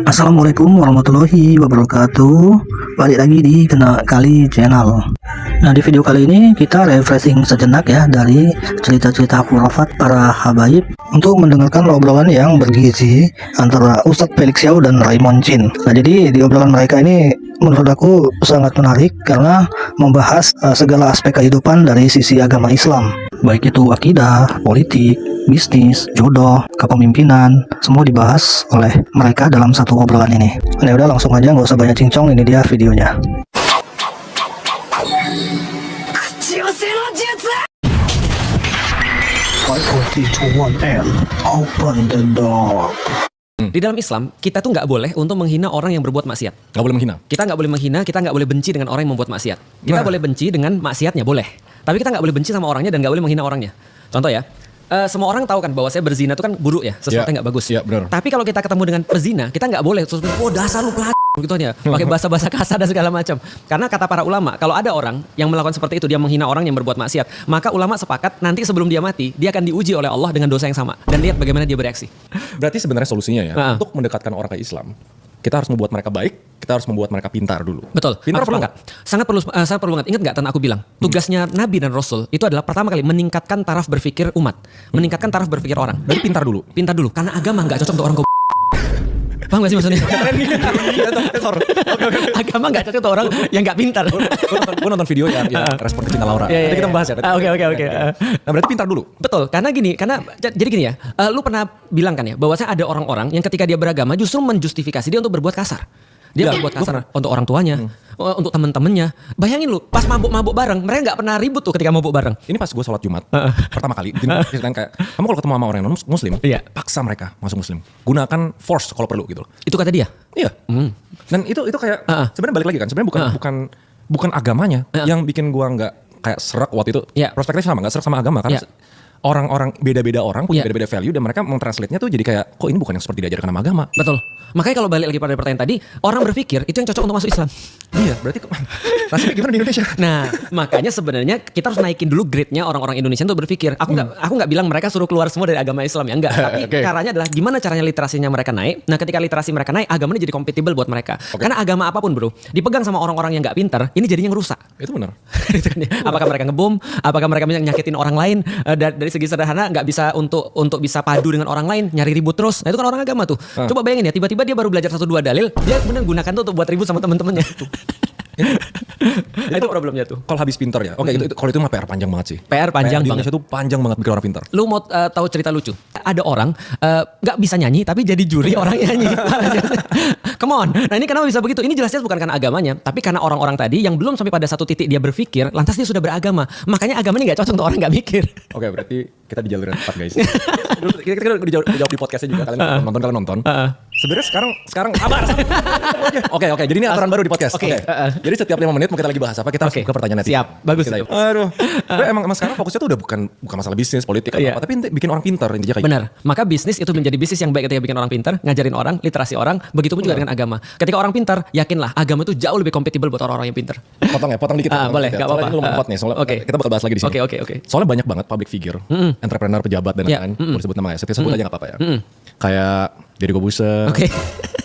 Assalamualaikum warahmatullahi wabarakatuh. Balik lagi di Kena Kali Channel. Nah, di video kali ini kita refreshing sejenak ya dari cerita-cerita khurafat para habaib untuk mendengarkan obrolan yang bergizi antara Ustadz Felix Yao dan Raymond Chin. Nah, jadi di obrolan mereka ini menurut aku sangat menarik karena membahas segala aspek kehidupan dari sisi agama Islam, baik itu akidah, politik, bisnis, jodoh, kepemimpinan, semua dibahas oleh mereka dalam satu obrolan ini. Nah, udah langsung aja, nggak usah banyak cincong, ini dia videonya. 542-1M, open the door. Di dalam Islam, kita tuh nggak boleh untuk menghina orang yang berbuat maksiat. Nggak boleh menghina. Kita nggak boleh menghina, kita nggak boleh benci dengan orang yang membuat maksiat. Kita boleh benci dengan maksiatnya, boleh. Tapi kita nggak boleh benci sama orangnya dan nggak boleh menghina orangnya. Contoh ya, semua orang tahu kan bahwa saya berzina itu kan buruk ya, sesuatu yang nggak bagus. Iya, benar. Tapi kalau kita ketemu dengan pezina, kita nggak boleh terus oh dasar lu pelacur gitu aja, pakai bahasa-bahasa kasar dan segala macam. Karena kata para ulama, kalau ada orang yang melakukan seperti itu, dia menghina orang yang berbuat maksiat, maka ulama sepakat nanti sebelum dia mati, dia akan diuji oleh Allah dengan dosa yang sama dan lihat bagaimana dia bereaksi. Berarti sebenarnya solusinya ya, untuk mendekatkan orang ke Islam, kita harus membuat mereka baik, kita harus membuat mereka pintar dulu. Betul. Pintar perlu nggak? Sangat perlu banget. Ingat nggak tadi aku bilang, tugasnya Nabi dan Rasul itu adalah pertama kali meningkatkan taraf berpikir umat, meningkatkan taraf berpikir orang. Jadi pintar dulu. Pintar dulu, karena agama nggak cocok untuk orang goblok. Paham gak sih maksudnya? Agama gak cocok untuk orang yang gak pintar. Gue nonton video ya respon ke Cinta Laura. Nanti kita bahas ya. Oke. Nah, berarti pintar dulu. Betul, karena jadi gini ya, lu pernah bilang kan ya, bahwasanya ada orang-orang yang ketika dia beragama justru menjustifikasi dia untuk berbuat kasar. Dia berbuat kasar untuk orang tuanya, untuk temen-temennya. Bayangin lu, pas mabuk-mabuk bareng, mereka nggak pernah ribut tuh ketika mabuk bareng. Ini pas gue sholat Jumat pertama kali, kan kayak kamu kalau ketemu sama orang yang non Muslim, paksa mereka masuk Muslim, gunakan force kalau perlu gitu. Itu kata dia. Iya. Dan itu kayak sebenarnya balik lagi kan, sebenarnya bukan agamanya yang bikin gue nggak kayak serak waktu itu. Perspektif sama nggak serak sama agama karena orang-orang beda-beda orang punya beda-beda value dan mereka mentranslate-nya tuh jadi kayak kok ini bukan yang seperti diajarkan sama agama. Betul. Makanya kalau balik lagi pada pertanyaan tadi, orang berpikir itu yang cocok untuk masuk Islam. Iya, berarti nasibnya gimana di Indonesia? Nah, makanya sebenarnya kita harus naikin dulu grade-nya orang-orang Indonesia untuk berpikir. Aku nggak bilang mereka suruh keluar semua dari agama Islam ya, enggak. Tapi caranya adalah gimana caranya literasinya mereka naik. Nah, ketika literasi mereka naik, agamanya jadi compatible buat mereka. Karena agama apapun, bro, dipegang sama orang-orang yang nggak pintar, ini jadinya ngerusak. Itu benar. Itu kan ya. Apakah mereka ngebom? Apakah mereka nyakitin orang lain? Dari segi sederhana nggak bisa untuk bisa padu dengan orang lain, nyari ribut terus. Nah, itu kan orang agama tuh. Coba bayangin ya, tiba-tiba dia baru belajar 1-2 dalil, dia kemudian gunakan tuh untuk buat ribut sama teman-temannya. Itu problemnya tuh. Kalau habis pintar ya. Oke, kalau itu mah PR panjang banget sih. PR panjang di banget. Indonesia tuh panjang banget bikin orang pintar. Lu mau tahu cerita lucu? Ada orang nggak bisa nyanyi tapi jadi juri orang nyanyi. Come on. Nah, ini kenapa bisa begitu? Ini jelas-jelas bukan karena agamanya, tapi karena orang-orang tadi yang belum sampai pada satu titik dia berpikir, lantas dia sudah beragama. Makanya agama ini nggak cocok untuk orang nggak mikir. Oke, berarti kita di jalur yang tepat, guys. Kita udah dijawab di podcastnya juga. Kalian nonton. Sebenarnya sekarang sabar. Oke. Jadi ini aturan baru di podcast. Oke. Jadi setiap 5 menit mau kita lagi bahas apa, kita harus buka pertanyaan nanti. Siap. Bagus. Aduh. Emang sekarang fokusnya tuh udah bukan masalah bisnis, politik atau apa, tapi bikin orang pintar intinya kayak. Benar. Maka bisnis itu menjadi bisnis yang baik ketika bikin orang pintar, ngajarin orang, literasi orang, begitupun juga dengan agama. Ketika orang pintar, yakinlah agama itu jauh lebih kompatibel buat orang-orang yang pintar. Potong dikit. Boleh, enggak apa-apa. Soalnya ini lumayan hot nih, soalnya kita bakal bahas lagi di sini. Oke. Soalnya banyak banget public figure, entrepreneur, pejabat dan lain-lain. Boleh sebut namanya, sebut aja enggak apa-apa ya. Kayak Deddy Corbuzier.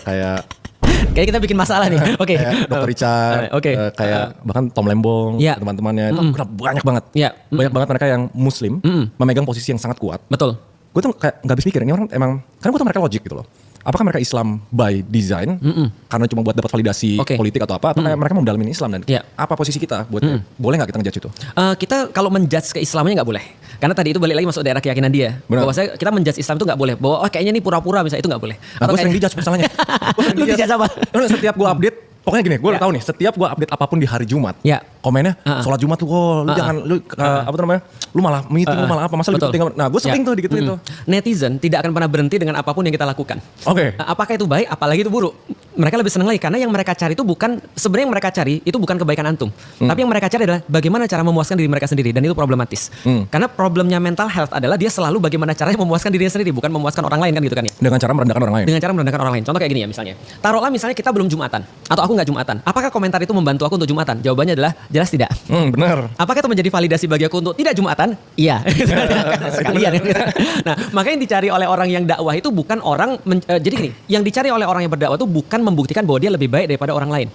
Kayak kita bikin masalah nih. Oke. Kayak Dr. Richard. Kayak bahkan Tom Lembong, teman-temannya itu banyak banget. Banyak banget mereka yang Muslim memegang posisi yang sangat kuat. Betul. Gue tuh kayak nggak habis pikir ini orang emang, karena gue tuh mereka logik gitu loh. Apakah mereka Islam by design karena cuma buat dapat validasi politik atau apa? Atau kayak mereka mau mendalamin Islam dan apa posisi kita buat boleh nggak kita ngejudge itu? Kita kalau menjudge keislamannya nggak boleh. Karena tadi itu balik lagi masuk daerah keyakinan dia. Bahwa kita menjudge Islam itu nggak boleh. Bahwa kayaknya ini pura-pura misalnya, itu nggak boleh. Gue sering dijudge masalahnya. Lu dijudge apa? Setiap gue update, pokoknya gini, gue tahu nih, setiap gue update apapun di hari Jumat, komennya sholat Jumat tuh, lu jangan, apa namanya, lu malah meeting, lu malah apa, masa lu tinggal. Nah, gue sering tuh digituin tuh. Netizen tidak akan pernah berhenti dengan apapun yang kita lakukan. Oke. Apakah itu baik, apalagi itu buruk. Mereka lebih senang lagi karena yang mereka cari itu bukan, sebenarnya yang mereka cari itu bukan kebaikan antum. Tapi yang mereka cari adalah bagaimana cara memuaskan diri mereka sendiri, dan itu problematis. Karena problemnya mental health adalah dia selalu bagaimana caranya memuaskan dirinya sendiri, bukan memuaskan orang lain kan gitu kan ya. Dengan cara merendahkan orang lain. Dengan cara merendahkan orang lain. Contoh kayak gini ya misalnya. Taruhlah misalnya kita belum Jumatan atau aku nggak Jumatan. Apakah komentar itu membantu aku untuk Jumatan? Jawabannya adalah jelas tidak. Benar. Apakah itu menjadi validasi bagi aku untuk tidak Jumatan? Iya. Sekalian. Nah, makanya yang dicari oleh orang yang dakwah itu bukan orang jadi gini, yang dicari oleh orang yang berdakwah itu bukan membuktikan bahwa dia lebih baik daripada orang lain.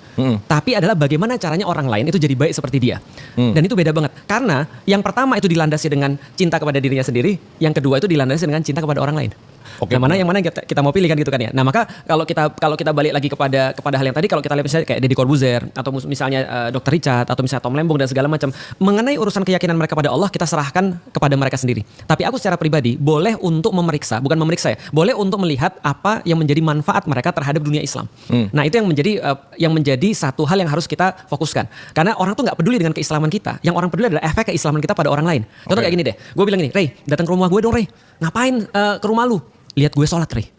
Tapi adalah bagaimana caranya orang lain itu jadi baik seperti dia. Dan itu beda banget. Karena yang pertama itu dilandasi dengan cinta kepada dirinya sendiri, yang kedua itu dilandasi dengan cinta kepada orang lain. Oke, yang mana kita mau pilih kan gitu kan ya. Nah, maka kalau kita balik lagi kepada hal yang tadi, kalau kita lihat misalnya kayak Deddy Corbuzier atau misalnya Dr. Richard atau misalnya Tom Lembong dan segala macam, mengenai urusan keyakinan mereka pada Allah kita serahkan kepada mereka sendiri. Tapi aku secara pribadi boleh untuk memeriksa, bukan memeriksa ya, boleh untuk melihat apa yang menjadi manfaat mereka terhadap dunia Islam. Nah, itu yang menjadi satu hal yang harus kita fokuskan. Karena orang tuh nggak peduli dengan keislaman kita. Yang orang peduli adalah efek keislaman kita pada orang lain. Contoh kayak gini deh. Gue bilang gini, "Rey, datang ke rumah gue dong, Rey. Ngapain ke rumah lu? Lihat gue sholat, Rey."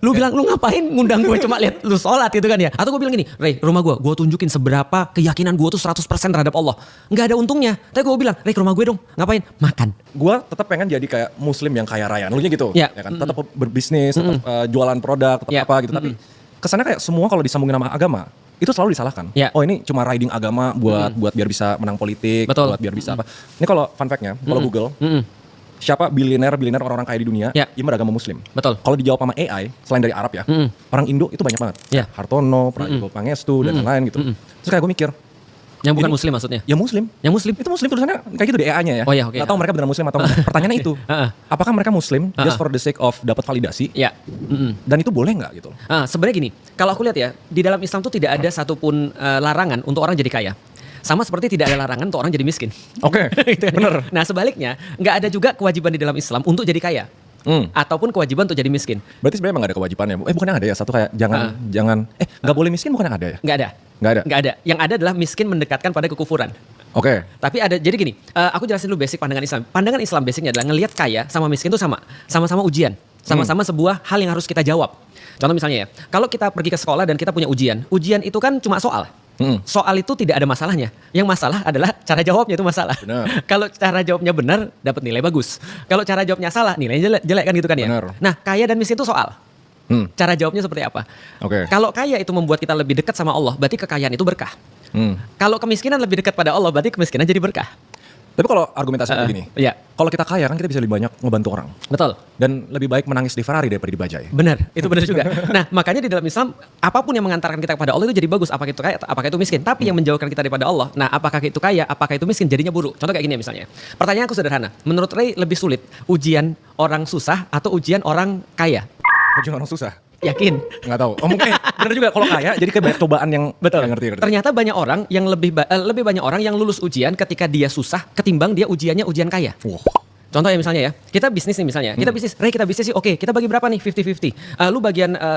Lu bilang, lu ngapain ngundang gue cuma lihat lu sholat gitu kan ya. Atau gue bilang gini, "Rey, rumah gue tunjukin seberapa keyakinan gue tuh 100% terhadap Allah." Nggak ada untungnya. Tapi gue bilang, "Rey, ke rumah gue dong. Ngapain? Makan." Gue tetap pengen jadi kayak muslim yang kaya raya. Nulisnya gitu. Ya. Ya kan? Tetap berbisnis, tetap jualan produk, tetap apa gitu. Tapi kesannya kayak semua kalau disambungin sama agama, itu selalu disalahkan. Ya. Oh, ini cuma riding agama buat biar bisa menang politik. Betul. Buat biar bisa apa. Ini kalau fun fact-nya, kalau Google, siapa bilioner orang-orang kaya di dunia yang beragama muslim. Betul. Kalau dijawab sama AI selain dari Arab ya, orang Indo itu banyak banget. Ya. Hartono, Prabowo Pangestu dan lain-lain gitu. Terus kayak gue mikir, yang bukan muslim maksudnya? ya muslim. Yang muslim? Itu muslim tulisannya kayak gitu di EA-nya ya. Oh iya, oke. Gak tahu mereka beneran muslim atau enggak. Pertanyaannya itu, apakah mereka muslim just for the sake of dapat validasi? Ya. Dan itu boleh nggak gitu? Sebenarnya gini, kalau aku lihat ya, di dalam Islam tuh tidak ada satupun larangan untuk orang jadi kaya. Sama seperti tidak ada larangan untuk orang jadi miskin. Oke, Gitu. bener. Nah, sebaliknya, nggak ada juga kewajiban di dalam Islam untuk jadi kaya. Ataupun kewajiban untuk jadi miskin. Berarti sebenarnya emang gak ada kewajibannya. Bukan yang ada ya, satu kayak jangan nggak boleh miskin, bukan yang ada ya? Nggak ada. Nggak ada. Yang ada adalah miskin mendekatkan pada kekufuran. Oke. Tapi ada, jadi gini, aku jelasin dulu basic pandangan Islam. Pandangan Islam basicnya adalah ngelihat kaya sama miskin itu sama-sama ujian. Sama-sama sebuah hal yang harus kita jawab. Contoh misalnya ya, kalau kita pergi ke sekolah dan kita punya ujian itu kan cuma soal. Soal itu tidak ada masalahnya. Yang masalah adalah cara jawabnya itu masalah. Kalau cara jawabnya benar, dapat nilai bagus. Kalau cara jawabnya salah, nilainya jelek kan gitu kan ya. Benar. Nah, kaya dan miskin itu soal. Cara jawabnya seperti apa? Kalau kaya itu membuat kita lebih dekat sama Allah, berarti kekayaan itu berkah. Kalau kemiskinan lebih dekat pada Allah, berarti kemiskinan jadi berkah. Tapi kalau argumentasi begini, iya. Kalau kita kaya kan kita bisa lebih banyak ngebantu orang. Betul. Dan lebih baik menangis di Ferrari daripada dibajai. Benar, itu benar juga. Nah, makanya di dalam Islam, apapun yang mengantarkan kita kepada Allah itu jadi bagus. Apakah itu kaya, apakah itu miskin. Tapi yang menjauhkan kita daripada Allah, nah apakah itu kaya, apakah itu miskin, jadinya buruk. Contoh kayak gini ya misalnya. Pertanyaan aku sederhana. Menurut Rey lebih sulit ujian orang susah atau ujian orang kaya? Ujian orang susah. Yakin? Nggak tahu. Oh, mungkin benar juga kalau kaya jadi kayak banyak cobaan yang betul. Ngerti. Ternyata banyak orang yang lebih banyak orang yang lulus ujian ketika dia susah ketimbang dia ujiannya ujian kaya. Contoh ya misalnya ya, kita bisnis nih misalnya. Kita bisnis, Rey kita bisnis sih. Oke, kita bagi berapa nih? 50-50.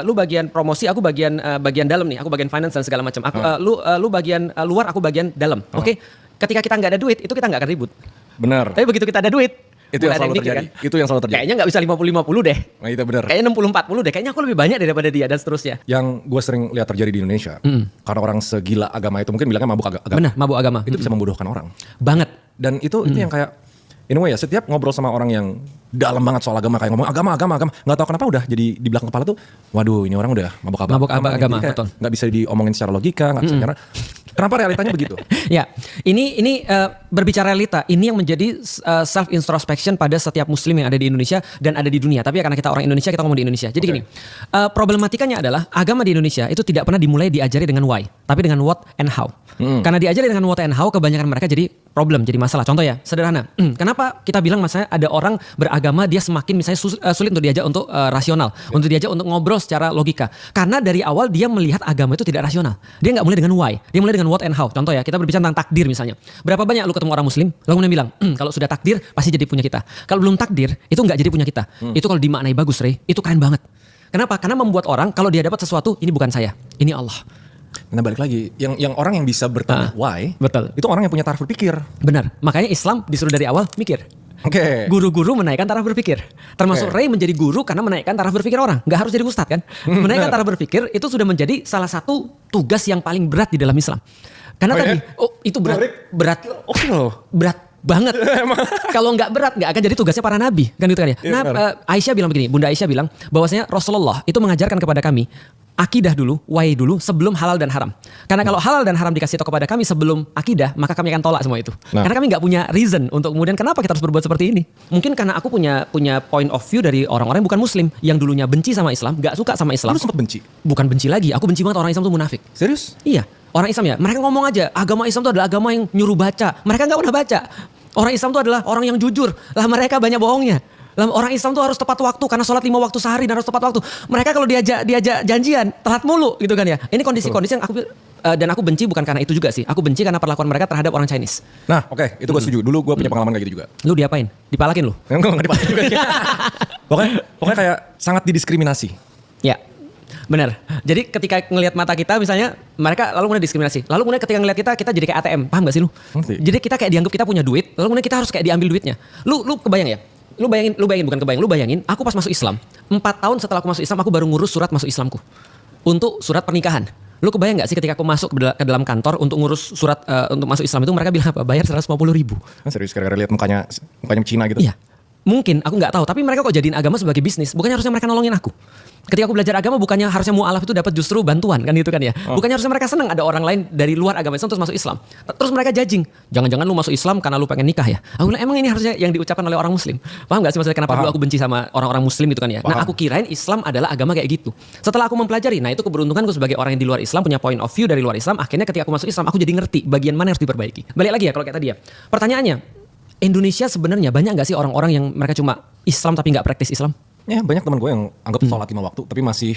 Lu bagian promosi, aku bagian dalam nih. Aku bagian finance dan segala macam. Lu bagian luar, aku bagian dalam. Oke. Ketika kita nggak ada duit, itu kita nggak akan ribut. Benar. Tapi begitu kita ada duit, itu yang selalu terjadi. Kan? Itu yang selalu terjadi. Kayaknya nggak bisa 50-50 deh. Nah, itu benar. Kayaknya 60-40 deh. Kayaknya aku lebih banyak daripada dia dan seterusnya. Yang gue sering lihat terjadi di Indonesia, karena orang segila agama itu mungkin bilangnya mabuk agama. Benar, mabuk agama. Itu bisa membodohkan orang. Banget. Dan itu yang kayak anyway ya, setiap ngobrol sama orang yang dalam banget soal agama, kayak ngomong agama, nggak tahu kenapa udah jadi di belakang kepala tuh, waduh ini orang udah mabuk agama, betul. Nggak bisa diomongin secara logika, nggak bisa karena kenapa realitanya begitu? Ya, ini berbicara realita, ini yang menjadi self introspection pada setiap muslim yang ada di Indonesia dan ada di dunia. Tapi ya karena kita orang Indonesia, kita ngomong di Indonesia. Jadi gini, problematikanya adalah agama di Indonesia itu tidak pernah dimulai diajari dengan why, tapi dengan what and how. Karena diajari dengan what and how, kebanyakan mereka jadi problem, jadi masalah. Contoh ya, sederhana. Kenapa kita bilang misalnya ada orang beragama dia semakin misalnya sulit untuk diajak untuk rasional, untuk diajak untuk ngobrol secara logika. Karena dari awal dia melihat agama itu tidak rasional. Dia nggak mulai dengan why, dia mulai dengan what and how. Contoh ya, kita berbicara tentang takdir misalnya. Berapa banyak lu ketemu orang muslim, lalu kemudian bilang, kalau sudah takdir pasti jadi punya kita. Kalau belum takdir, itu nggak jadi punya kita. Itu kalau dimaknai bagus, Rey, itu keren banget. Kenapa? Karena membuat orang kalau dia dapat sesuatu, ini bukan saya, ini Allah. Nah balik lagi, yang orang yang bisa bertanya why, betul. Itu orang yang punya taraf berpikir. Benar, makanya Islam disuruh dari awal mikir. Oke. Guru-guru menaikkan taraf berpikir. Termasuk Ray menjadi guru karena menaikkan taraf berpikir orang. Nggak harus jadi ustadz kan. Menaikkan taraf berpikir itu sudah menjadi salah satu tugas yang paling berat di dalam Islam. Karena tadi, itu berat banget. Kalau nggak berat nggak akan jadi tugasnya para nabi kan gitu kan ya. Aisyah bilang begini, Bunda Aisyah bilang bahwasanya Rasulullah itu mengajarkan kepada kami akidah dulu, wahyu dulu sebelum halal dan haram. Karena kalau halal dan haram dikasih tahu kepada kami sebelum akidah, maka kami akan tolak semua itu. Karena kami nggak punya reason untuk kemudian kenapa kita harus berbuat seperti ini. Mungkin karena aku punya point of view dari orang-orang yang bukan Muslim, yang dulunya benci sama Islam, nggak suka sama Islam. Lu sempat benci? Bukan benci lagi, aku benci banget orang Islam tuh munafik. Serius? Iya. Orang Islam ya, mereka ngomong aja, agama Islam itu adalah agama yang nyuruh baca. Mereka nggak pernah baca. Orang Islam itu adalah orang yang jujur. Lah mereka banyak bohongnya. Lah orang Islam itu harus tepat waktu karena sholat 5 waktu sehari dan harus tepat waktu. Mereka kalau diajak janjian telat mulu gitu kan ya. Ini kondisi-kondisi yang aku benci bukan karena itu juga sih. Aku benci karena perlakuan mereka terhadap orang Chinese. Nah, oke, itu gue setuju. Dulu gue punya pengalaman kayak gitu juga. Lu diapain? Dipalakin lu? Enggak dipalakin juga. Pokoknya kayak sangat didiskriminasi. Ya. Benar. Jadi ketika ngelihat mata kita misalnya mereka lalu kemudian diskriminasi. Lalu kemudian ketika ngelihat kita jadi kayak ATM. Paham gak sih lu? Jadi kita kayak dianggap kita punya duit, lalu kemudian kita harus kayak diambil duitnya. Lu kebayang ya? Lu bayangin aku pas masuk Islam. 4 tahun setelah aku masuk Islam aku baru ngurus surat masuk Islamku. Untuk surat pernikahan. Lu kebayang gak sih ketika aku masuk ke dalam kantor untuk ngurus surat untuk masuk Islam itu mereka bilang apa? Bayar 150.000. Serius gara-gara lihat mukanya Cina gitu. Iya. Mungkin aku nggak tahu, tapi mereka kok jadiin agama sebagai bisnis. Bukannya harusnya mereka nolongin aku. Ketika aku belajar agama bukannya harusnya mu'alaf itu dapat justru bantuan kan gitu kan ya. Bukannya harusnya mereka senang ada orang lain dari luar agama Islam terus masuk Islam. Terus mereka judging. Jangan-jangan lu masuk Islam karena lu pengen nikah ya. Aku bilang emang ini harusnya yang diucapkan oleh orang Muslim. Paham gak sih maksudnya kenapa dulu aku benci sama orang-orang Muslim itu kan ya. Nah aku kirain Islam adalah agama kayak gitu. Setelah aku mempelajari, nah itu keberuntunganku sebagai orang yang di luar Islam punya point of view dari luar Islam. Akhirnya ketika aku masuk Islam aku jadi ngerti bagian mana yang harus diperbaiki. Balik lagi ya kalau kayak tadi ya. Pertanyaannya, Indonesia sebenarnya banyak gak sih orang-orang yang mereka cuma Islam tapi gak praktis Islam? Ya banyak teman gue yang anggap sholat 5 waktu tapi masih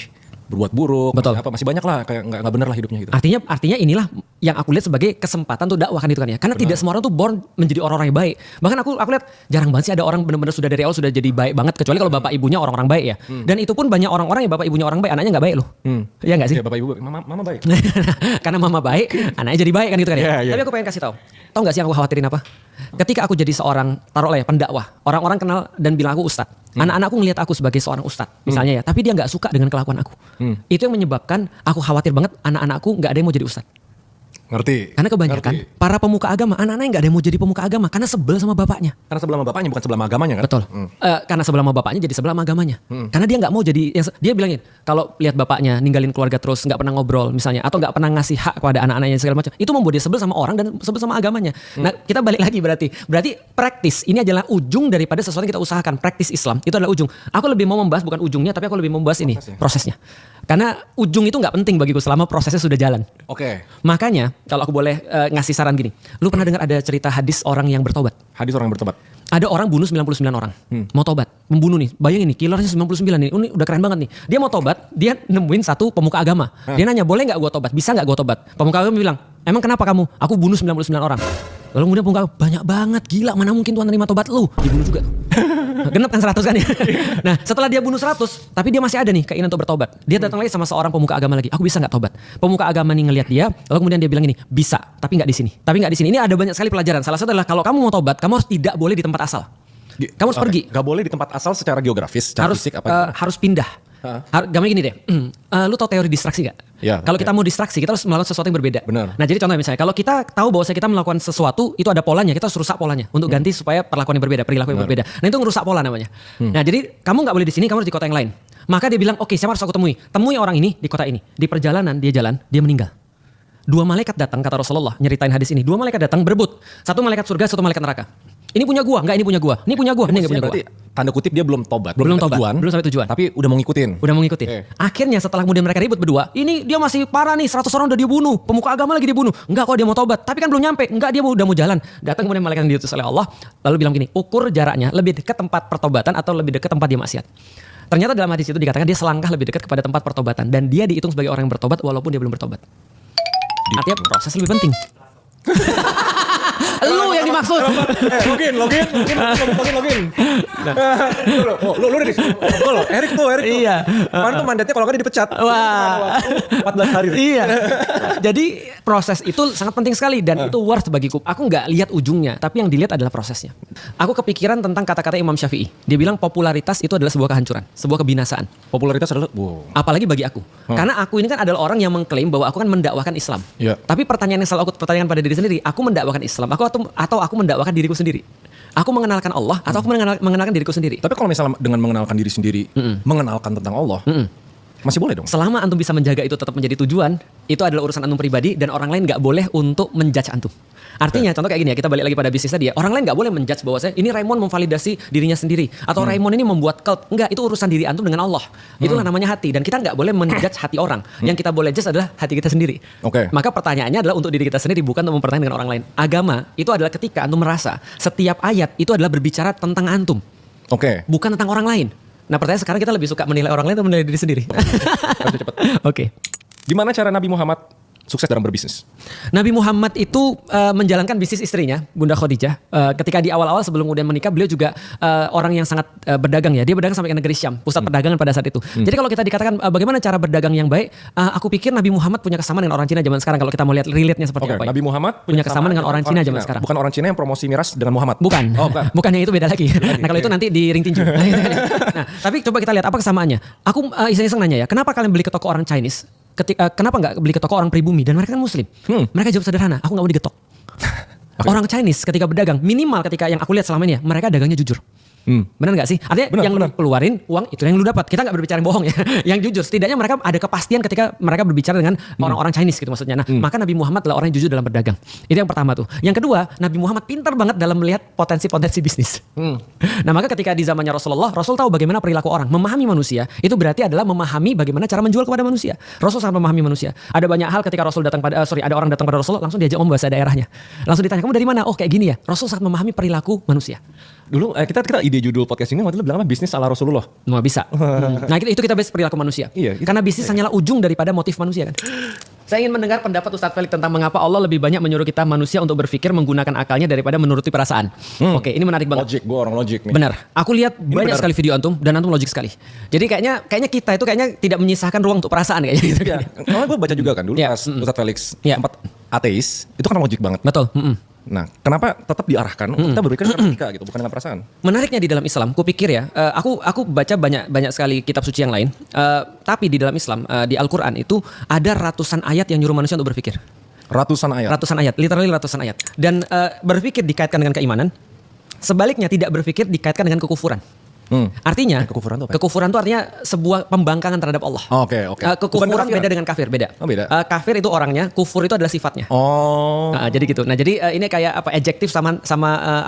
berbuat buruk. Betul. Masih banyak lah kayak nggak benar lah hidupnya gitu. Artinya inilah yang aku lihat sebagai kesempatan untuk dakwah kan itu kan ya. Karena tidak semua orang tuh born menjadi orang-orang yang baik. Bahkan aku lihat jarang banget sih ada orang benar-benar sudah dari awal sudah jadi baik banget kecuali kalau bapak ibunya orang-orang baik ya. Dan itu pun banyak orang-orang yang bapak ibunya orang baik, anaknya nggak baik loh. Iya nggak sih? Ya bapak ibu, mama baik. Karena mama baik, anaknya jadi baik kan itu kan ya. Tapi aku pengen kasih tahu nggak sih yang aku khawatirin apa? Ketika aku jadi seorang taruhlah ya pendakwah, orang-orang kenal dan bilang aku ustadz. Anak-anakku ngelihat aku sebagai seorang ustadz misalnya ya, tapi dia nggak suka dengan kelakuan aku. Itu yang menyebabkan aku khawatir banget anak-anakku nggak ada yang mau jadi ustadz. Ngerti. Karena kebanyakan para pemuka agama, anak-anaknya nggak ada yang mau jadi pemuka agama karena sebel sama bapaknya. Karena sebel sama bapaknya bukan sebel sama agamanya kan? Betul. Karena sebel sama bapaknya jadi sebel sama agamanya. Karena dia nggak mau jadi, dia bilangin kalau lihat bapaknya ninggalin keluarga terus nggak pernah ngobrol misalnya atau nggak pernah ngasih hak kepada anak-anaknya segala macam, itu membuat dia sebel sama orang dan sebel sama agamanya. Nah kita balik lagi berarti praktis ini adalah ujung daripada sesuatu yang kita usahakan. Praktis Islam itu adalah ujung. Aku lebih mau membahas bukan ujungnya tapi aku lebih mau membahas ini prosesnya. Karena ujung itu nggak penting bagiku selama prosesnya sudah jalan. Oke. Makanya kalau aku boleh ngasih saran gini, lu pernah dengar ada cerita hadis orang yang bertobat? Hadis orang yang bertobat. Ada orang bunuh 99 orang, mau tobat, membunuh nih. Bayangin nih, killernya 99 nih, ini udah keren banget nih. Dia mau tobat, dia nemuin satu pemuka agama. Dia nanya, boleh nggak gua tobat? Bisa nggak gua tobat? Pemuka agama bilang, emang kenapa kamu? Aku bunuh 99 orang. Lalu kemudian pemuka agama, banyak banget, gila, mana mungkin Tuhan terima tobat lu? Dibunuh juga. Genep kan 100 kan ya. Nah setelah dia bunuh 100, tapi dia masih ada nih keinginan untuk bertobat. Dia datang lagi sama seorang pemuka agama lagi. Aku bisa nggak tobat? Pemuka agama nih ngelihat dia, lalu kemudian dia bilang gini, bisa, tapi nggak di sini. Tapi nggak di sini. Ini ada banyak sekali pelajaran. Salah satu adalah kalau kamu mau tobat, kamu harus tidak boleh di tempat asal. Kamu harus pergi. Gak boleh di tempat asal secara geografis, secara fisik apa? Harus pindah. Gampang gini deh. Lu tahu teori distraksi gak? Ya, kalau kita mau distraksi, kita harus melakukan sesuatu yang berbeda. Benar. Nah jadi contohnya misalnya, kalau kita tahu bahwa kita melakukan sesuatu, itu ada polanya, kita harus rusak polanya. Untuk ganti supaya perlakuan yang berbeda, perilaku yang berbeda. Nah itu ngerusak pola namanya. Nah jadi kamu gak boleh di sini, kamu harus di kota yang lain. Maka dia bilang, oke, siapa harus aku temui? Temui orang ini di kota ini. Di perjalanan dia jalan, dia meninggal. 2 malaikat datang, kata Rasulullah, nyeritain hadis ini. 2 malaikat datang berebut. 1 malaikat surga, 1 malaikat neraka. Ini punya gua, enggak ini punya gua. Ini punya gua, ini enggak punya gua. Berarti tanda kutip dia belum tobat, belum tobat, belum sampai tujuan. Tapi udah mau ngikutin. Akhirnya setelah kemudian mereka ribut berdua, ini dia masih parah nih, 100 orang udah dia bunuh, pemuka agama lagi dibunuh. Enggak kok dia mau tobat, tapi kan belum nyampe. Enggak, dia udah mau jalan. Datang kemudian malaikat yang diutus oleh Allah, lalu bilang gini, ukur jaraknya lebih dekat tempat pertobatan atau lebih dekat tempat dia maksiat. Ternyata dalam hadis itu dikatakan dia selangkah lebih dekat kepada tempat pertobatan dan dia dihitung sebagai orang yang bertobat walaupun dia belum bertobat. Artinya proses lebih penting. Lu yang dimaksud. Login. Lu udah di Erik tuh. Iya. Kemarin tuh mandatnya kalau nggak dia dipecat. Wah. 14 hari. Iya. Jadi proses itu sangat penting sekali dan itu worth bagiku. Aku nggak lihat ujungnya, tapi yang dilihat adalah prosesnya. Aku kepikiran tentang kata-kata Imam Syafi'i. Dia bilang popularitas itu adalah sebuah kehancuran, sebuah kebinasaan. Popularitas adalah apalagi bagi aku. Karena aku ini kan adalah orang yang mengklaim bahwa aku kan mendakwahkan Islam. Iya. Tapi pertanyaan yang selalu aku pertanyakan pada diri sendiri, aku mendakwahkan Islam, atau aku mendakwahkan diriku sendiri? Aku mengenalkan Allah atau aku mengenalkan diriku sendiri? Tapi kalau misalnya dengan mengenalkan diri sendiri, mengenalkan tentang Allah, masih boleh dong? Selama antum bisa menjaga itu tetap menjadi tujuan, itu adalah urusan antum pribadi dan orang lain nggak boleh untuk menjudge antum. Artinya contoh kayak gini ya, kita balik lagi pada bisnis tadi ya. Orang lain nggak boleh menjudge bahwa ini Raymond memvalidasi dirinya sendiri atau Raymond ini membuat cult. Enggak, itu urusan diri antum dengan Allah. Itulah namanya hati dan kita nggak boleh menjudge hati orang. Yang kita boleh judge adalah hati kita sendiri. Maka pertanyaannya adalah untuk diri kita sendiri, bukan untuk mempertanyakan dengan orang lain. Agama itu adalah ketika antum merasa setiap ayat itu adalah berbicara tentang antum. Bukan tentang orang lain. Nah, pertanyaan sekarang kita lebih suka menilai orang lain atau menilai diri sendiri? Gimana cara Nabi Muhammad sukses dalam berbisnis? Nabi Muhammad itu menjalankan bisnis istrinya, Bunda Khadijah. Ketika di awal-awal sebelum kemudian menikah, beliau juga orang yang sangat berdagang ya. Dia berdagang sampai ke negeri Syam, pusat perdagangan pada saat itu. Jadi kalau kita dikatakan bagaimana cara berdagang yang baik, aku pikir Nabi Muhammad punya kesamaan dengan orang Cina zaman sekarang. Kalau kita mau lihat relate-nya seperti apa. Nabi Muhammad punya kesamaan dengan orang Cina zaman sekarang. Bukan orang Cina yang promosi miras dengan Muhammad. Bukan. Bukan yang itu beda lagi. Nah, kalau itu nanti di ring tinju. Nah, tapi coba kita lihat apa kesamaannya. Aku iseng-iseng nanya ya, kenapa kalian beli ke toko orang Chinese? Kenapa nggak beli ke toko orang pribumi dan mereka kan muslim? Mereka jawab sederhana, aku nggak mau digetok. Orang Chinese ketika berdagang, minimal ketika yang aku lihat selama ini ya, mereka dagangnya jujur. Benar nggak sih? Artinya yang lu keluarin uang itu yang lu dapat. Kita nggak berbicara yang bohong ya. Yang jujur. Setidaknya mereka ada kepastian ketika mereka berbicara dengan orang-orang Chinese gitu maksudnya. Nah, maka Nabi Muhammad adalah orang yang jujur dalam berdagang. Itu yang pertama tuh. Yang kedua, Nabi Muhammad pintar banget dalam melihat potensi-potensi bisnis. Nah, maka ketika di zamannya Rasulullah, Rasul tahu bagaimana perilaku orang. Memahami manusia itu berarti adalah memahami bagaimana cara menjual kepada manusia. Rasul sangat memahami manusia. Ada banyak hal ketika Rasul datang ada orang datang pada Rasul langsung diajak ngomong bahasa daerahnya. Langsung ditanya, "Kamu dari mana?" "Oh, kayak gini ya." Rasul sangat memahami perilaku manusia. Dulu kita ide judul podcast ini waktu itu bilang apa? Bisnis ala Rasulullah. Nggak bisa. Nah itu kita bahas perilaku manusia. Karena bisnis hanyalah ujung daripada motif manusia kan. Saya ingin mendengar pendapat Ustadz Felix tentang mengapa Allah lebih banyak menyuruh kita manusia untuk berpikir menggunakan akalnya daripada menuruti perasaan. Oke, ini menarik banget. Gue orang logik nih. Benar. Aku lihat banyak sekali video antum dan antum logik sekali. Jadi kayaknya kita itu tidak menyisahkan ruang untuk perasaan kayaknya gitu. Karena gue baca juga kan dulu pas Ustadz Felix sempat ateis, itu kan logik banget. Betul. Nah, kenapa tetap diarahkan untuk kita berpikir dengan logika gitu, bukan dengan perasaan? Menariknya di dalam Islam, kupikir ya, aku baca banyak sekali kitab suci yang lain, tapi di dalam Islam, di Al-Quran itu ada ratusan ayat yang nyuruh manusia untuk berpikir. Ratusan ayat, literally ratusan ayat. Dan berpikir dikaitkan dengan keimanan, sebaliknya tidak berpikir dikaitkan dengan kekufuran. Artinya kekufuran itu artinya sebuah pembangkangan terhadap Allah. Oke. Kekufuran beda dengan kafir, beda. Kafir itu orangnya, kufur itu adalah sifatnya. Jadi gitu. Nah, jadi ini kayak apa adjektif sama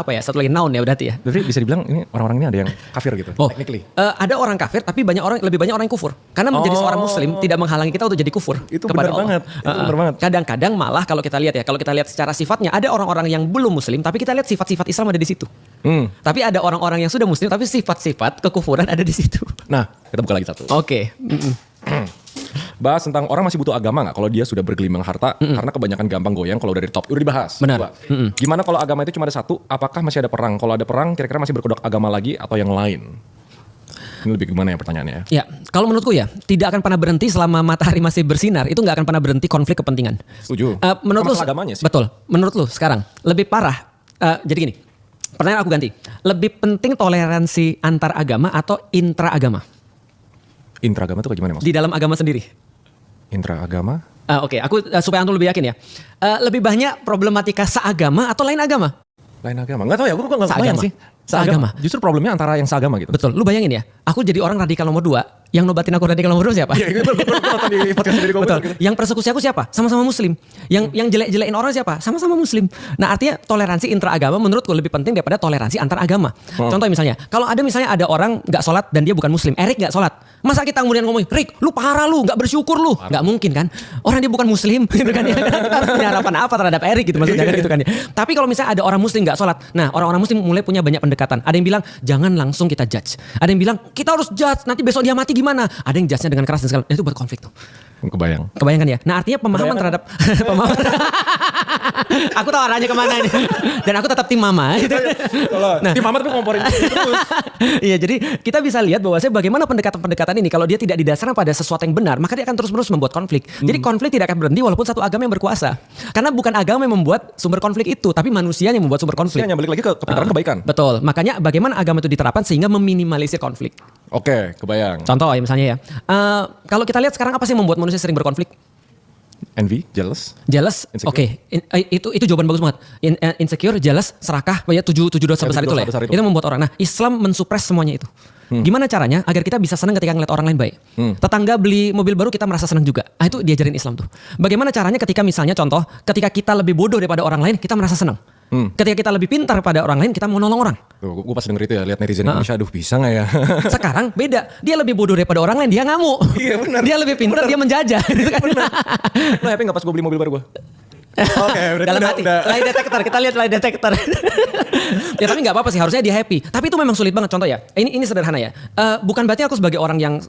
satu lagi noun ya berarti ya. Berarti bisa dibilang ini orang-orang ini ada yang kafir gitu. Technically. Ada orang kafir tapi lebih banyak orang yang kufur. Karena menjadi seorang muslim tidak menghalangi kita untuk jadi kufur itu kepada Allah. Benar banget. Kadang-kadang malah kalau kita lihat secara sifatnya ada orang-orang yang belum muslim tapi kita lihat sifat-sifat Islam ada di situ. Tapi ada orang-orang yang sudah muslim tapi sifat-sifat kekufuran ada di situ. Nah, kita buka lagi satu. Oke. Bahas tentang orang masih butuh agama nggak kalau dia sudah bergelimang harta karena kebanyakan gampang goyang kalau udah di top udah dibahas. Benar. Gimana kalau agama itu cuma ada satu? Apakah masih ada perang? Kalau ada perang, kira-kira masih berkedok agama lagi atau yang lain? Ini lebih gimana ya pertanyaannya? Ya, kalau menurutku ya tidak akan pernah berhenti selama matahari masih bersinar. Itu nggak akan pernah berhenti konflik kepentingan. Setuju. Menurut lu agamanya sih. Betul. Menurut lu sekarang lebih parah. Jadi gini. Pertanyaan aku ganti. Lebih penting toleransi antar agama atau intra agama? Intra agama itu kayak gimana maksudnya? Di dalam agama sendiri. Intra agama? Oke, aku supaya antum lebih yakin ya. Lebih banyak problematika seagama atau lain agama? Lain agama. Enggak tahu ya, aku nggak bayang sih. Seagama. Justru problemnya antara yang seagama gitu. Betul. Lu bayangin ya, aku jadi orang radikal nomor 2. Yang nobatin aku radikal nomor 2 siapa? Iya, itu nonton di podcast dari Betul. Yang persekusi aku siapa? Sama-sama muslim. Yang jelek-jelekin orang siapa? Sama-sama muslim. Nah, artinya toleransi intraagama menurutku lebih penting daripada toleransi antar agama. Contoh misalnya, kalau ada orang nggak sholat dan dia bukan muslim, Erik nggak sholat. Masa kita kemudian ngomong, "Rik, lu parah lu, nggak bersyukur lu." Nggak mungkin kan? Orang dia bukan muslim gitu kan. Kita harus punya harapan apa terhadap Erik gitu maksudnya kan gitu kan ya. Tapi kalau misalnya ada orang muslim nggak sholat, nah orang-orang muslim mulai punya banyak pendekatan. Ada yang bilang, "Jangan langsung kita judge." Ada yang bilang, "Kita harus judge, nanti besok dia mati gimana?" Ada yang judge-nya dengan keras dan segala. Itu buat konflik tuh. Kebayang. Kebayangkan ya. Nah artinya pemahaman terhadap pemahaman. Aku tahu arahnya kemana ini. Dan aku tetap tim mama. Gitu. Nah, tim mama tuh ngomporin terus. Iya, jadi kita bisa lihat bahwasanya bagaimana pendekatan-pendekatan ini kalau dia tidak didasarkan pada sesuatu yang benar, maka dia akan terus-menerus membuat konflik. Jadi konflik tidak akan berhenti walaupun satu agama yang berkuasa. Karena bukan agama yang membuat sumber konflik itu, tapi manusianya yang membuat sumber konflik. Manusianya balik lagi ke kepintaran kebaikan. Betul. Makanya bagaimana agama itu diterapkan sehingga meminimalisir konflik. Oke, kebayang. Contoh ya misalnya ya. Kalau kita lihat sekarang apa sih yang membuat manusia sering berkonflik? Envy, jealous. Jealous, oke. Itu jawaban bagus banget. Insecure, jealous, serakah, ya 7 dosa besar itu lah. Itu membuat orang. Nah, Islam mensupres semuanya itu. Gimana caranya agar kita bisa senang ketika ngeliat orang lain baik? Tetangga beli mobil baru kita merasa senang juga. Ah itu diajarin Islam tuh. Bagaimana caranya ketika misalnya contoh, ketika kita lebih bodoh daripada orang lain, kita merasa senang. Ketika kita lebih pintar pada orang lain, kita mau nolong orang. Gue pas denger itu ya, lihat netizen Indonesia, aduh bisa gak ya? Sekarang beda, dia lebih bodoh daripada orang lain, dia ngamuk. Iya benar. Dia lebih pintar, dia menjajah. Gitu kan? Lo happy gak pas gue beli mobil baru gue? Oke, dalam hati. Lie detector, kita lihat lie detector. Ya tapi nggak apa-apa sih, harusnya dia happy. Tapi itu memang sulit banget. Contoh ya, ini sederhana ya. Bukan berarti aku sebagai orang yang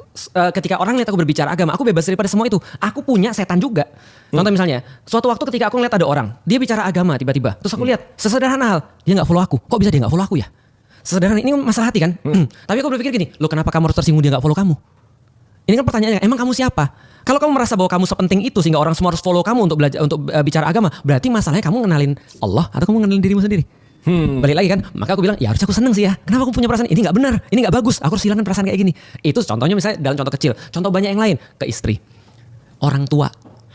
ketika orang lihat aku berbicara agama, aku bebas daripada semua itu. Aku punya setan juga. Contoh misalnya, suatu waktu ketika aku ngeliat ada orang, dia bicara agama tiba-tiba, terus aku lihat sesederhana hal, dia nggak follow aku. Kok bisa dia nggak follow aku ya? Sesederhana ini masalah hati kan. Tapi aku berpikir gini, lo kenapa kamu harus tersinggung dia nggak follow kamu? Ini kan pertanyaannya, emang kamu siapa? Kalau kamu merasa bahwa kamu sepenting itu sehingga orang semua harus follow kamu untuk belajar untuk bicara agama, berarti masalahnya kamu ngenalin Allah atau kamu ngenalin dirimu sendiri. Balik lagi kan, maka aku bilang ya harusnya aku seneng sih ya. Kenapa aku punya perasaan ini nggak benar, ini nggak bagus, aku harus hilangkan perasaan kayak gini. Itu contohnya misalnya dalam contoh kecil, contoh banyak yang lain ke istri, orang tua,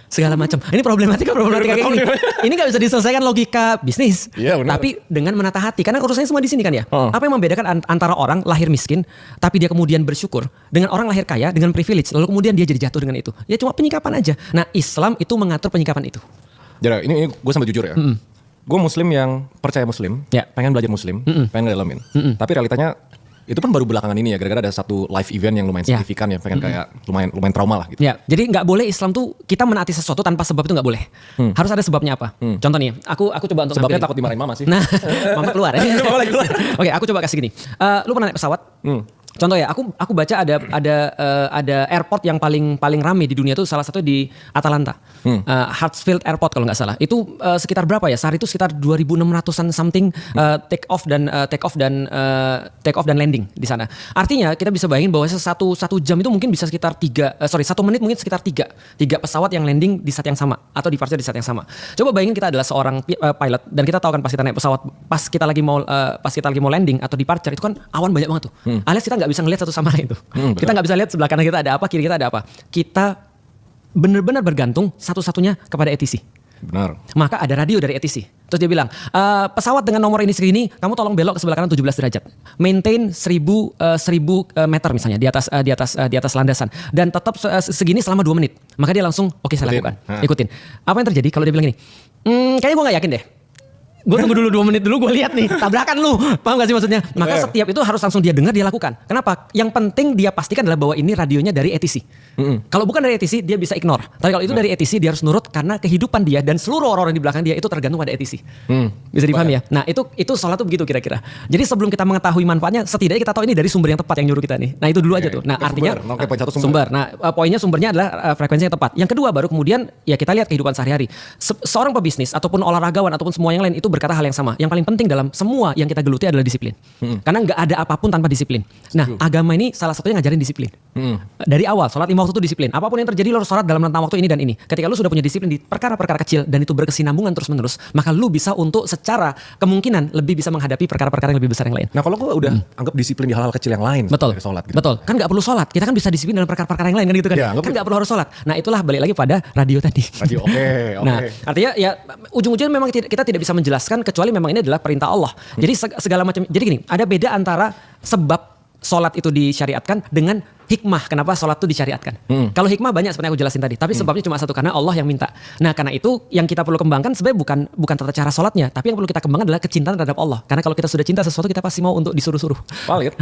segala macam. Ini problematika kayak gini. Ini nggak bisa diselesaikan logika bisnis, tapi dengan menata hati. Karena urusannya semua di sini kan ya. Apa yang membedakan antara orang lahir miskin, tapi dia kemudian bersyukur, dengan orang lahir kaya dengan privilege, lalu kemudian dia jadi jatuh dengan itu? Ya cuma penyikapan aja. Nah Islam itu mengatur penyikapan itu. Jadi ini gue sampai jujur ya. Gue muslim yang percaya muslim, pengen belajar muslim, pengen ngedalamin. Tapi realitanya itu pun baru belakangan ini ya, gara-gara ada satu live event yang lumayan signifikan ya, pengen kayak lumayan trauma lah gitu. Ya, jadi nggak boleh Islam tuh kita menaati sesuatu tanpa sebab itu nggak boleh. Harus ada sebabnya apa? Contoh nih, aku coba untuk sebabnya takut dimarahin mama sih. Nah, mama keluar ya. Mama lagi keluar. Oke, aku coba kasih gini. Lu pernah naik pesawat? Contoh ya, aku baca ada airport yang paling rame di dunia itu salah satu di Atalanta, Hartsfield Airport kalau nggak salah. Itu sekitar berapa ya? Sehari itu sekitar 2.600-an something take off dan landing di sana. Artinya kita bisa bayangin bahwa satu jam itu mungkin bisa sekitar 1 menit mungkin sekitar 3 pesawat yang landing di saat yang sama atau departure di saat yang sama. Coba bayangin kita adalah seorang pilot dan kita tahu kan pas kita naik pesawat, pas kita lagi mau landing atau departure itu kan awan banyak banget tuh. Alias kita nggak bisa ngelihat satu sama lain tuh. Kita nggak bisa lihat sebelah kanan kita ada apa, kiri kita ada apa. Kita benar-benar bergantung satu-satunya kepada ATC. Benar. Maka ada radio dari ATC. Terus dia bilang, pesawat dengan nomor ini segini, kamu tolong belok ke sebelah kanan 17 derajat. Maintain 1000 meter misalnya di atas landasan dan tetap segini selama 2 menit. Maka dia langsung oke, saya lakukan. Ikutin. Apa yang terjadi kalau dia bilang gini? Kayaknya gue nggak yakin deh. Gue tunggu dulu 2 menit dulu, gue lihat nih tabrakan lu, paham gak sih maksudnya? Maka setiap itu harus langsung dia dengar, dia lakukan. Kenapa? Yang penting dia pastikan adalah bahwa ini radionya dari ATC. Kalau bukan dari ATC dia bisa ignore. Tapi kalau itu dari ATC dia harus nurut karena kehidupan dia dan seluruh orang-orang di belakang dia itu tergantung pada ATC. Bisa dipahami ya? Nah itu salat tuh begitu kira-kira. Jadi sebelum kita mengetahui manfaatnya, setidaknya kita tahu ini dari sumber yang tepat yang nyuruh kita nih. Nah itu dulu aja tuh. Nah artinya sumber. Nah poinnya sumbernya adalah frekuensi yang tepat. Yang kedua baru kemudian ya kita lihat kehidupan sehari-hari. Seorang pebisnis ataupun olahragawan ataupun semua yang lain itu berkata hal yang sama. Yang paling penting dalam semua yang kita geluti adalah disiplin. Karena nggak ada apapun tanpa disiplin. Nah agama ini salah satunya ngajarin disiplin. Dari awal sholat 5 waktu itu disiplin. Apapun yang terjadi lo harus sholat dalam rentang waktu ini dan ini. Ketika lo sudah punya disiplin di perkara-perkara kecil dan itu berkesinambungan terus-menerus, maka lo bisa untuk secara kemungkinan lebih bisa menghadapi perkara-perkara yang lebih besar yang lain. Nah kalau gue udah anggap disiplin di hal-hal kecil yang lain, betul, dari sholat gitu. Betul, kan nggak perlu sholat, kita kan bisa disiplin dalam perkara-perkara yang lain kan gitu kan. Ya, kan nggak perlu harus sholat. Nah itulah balik lagi pada radio tadi. Radio, oke. Nah artinya ya ujung-ujungnya memang kita tidak bisa menjelaskan kecuali memang ini adalah perintah Allah. Jadi segala macam. Jadi gini, ada beda antara sebab sholat itu disyariatkan dengan hikmah kenapa sholat itu disyariatkan. Kalau hikmah banyak sebenarnya aku jelasin tadi, tapi sebabnya cuma satu, karena Allah yang minta. Nah karena itu yang kita perlu kembangkan sebenarnya bukan tata cara sholatnya, tapi yang perlu kita kembangkan adalah kecintaan terhadap Allah. Karena kalau kita sudah cinta sesuatu kita pasti mau untuk disuruh-suruh. Valid.